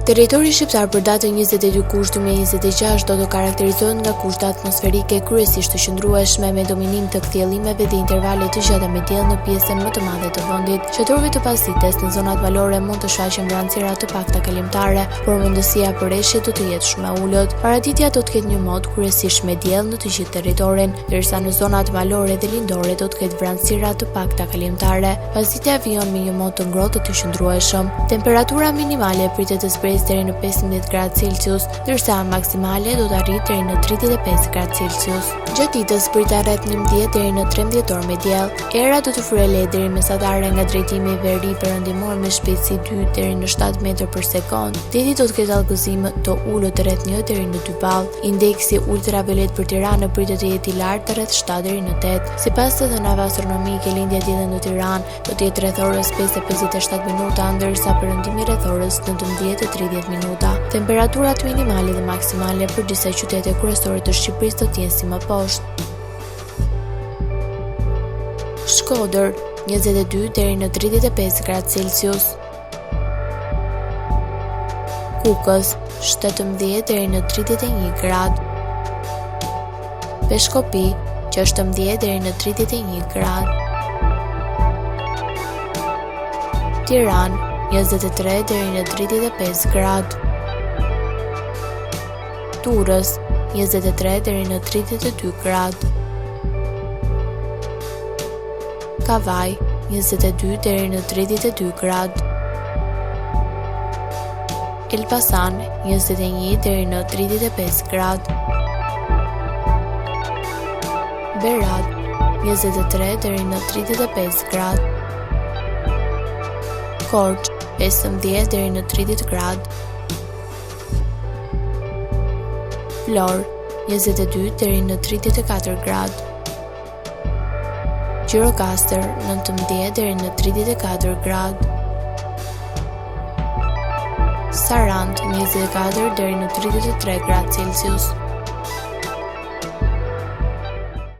Territori shqiptar për datën 22 kushт 2026 do të karakterizohet nga kushte atmosferike kryesisht të qëndrueshme me dominim të kthjellimeve dhe intervale të gjata me diell në pjesën më të madhe të vendit. Qëtërve të pasdites në zonat valore mund të shfaqen vranësira të pakta kalimtare, por mundësia për reshje do të jetë shumë e ulët. Paraditja do të ketë një mod kryesisht me diell në të gjithë territorin, ndërsa në zonat malore dhe lindore do të ketë vranësira të pakta kalimtare. Pasditja vijon me një mod të ngrohtë të qëndrueshëm. Temperatura minimale pritet të zbresë deri në 15 gradë Celsius, ndërsa maksimale do të arrijë deri në 35 gradë Celsius. Gjatë ditës pritet rreth 11 deri në 13 orë me diell. Era do të fryrë deri mesatare nga drejtimi i veri perëndimor me shpejtësi 2 deri në 7 metër për sekond. Deti do të ketë allëgëzim të ulët rreth 1 deri në 2 ball. Indeksi ultraviolet për Tiranë pritet të jetë i lartë rreth 7 deri në 8. Sipas të dhënave astronomike, lindja dielli në Tiranë do të jetë rreth orës 5:57 minuta, ndërsa perëndimi rreth orës 19:30 minuta. Temperaturat minimale dhe maksimale për disa qytete kryesore të Shqipërisë do të jenë si më poshtë. Shkodër 22 deri në 35 gradë Celsius. Kukës 17 deri në 31 gradë. Peshkopi 16 deri në 31 gradë. Tiranë 23 deri në 35 gradë. Durrës 23 deri në 32 gradë. Kavaj 22 deri në 32 gradë. Elbasan 21 deri në 35 gradë. Berat 23 deri në 35 gradë. Korçë 15 deri në 30 gradë. Florë 22 deri në 34 gradë. Gjirokastër 19 deri në 34 gradë. Sarandë 24 deri në 33 gradë Celsius.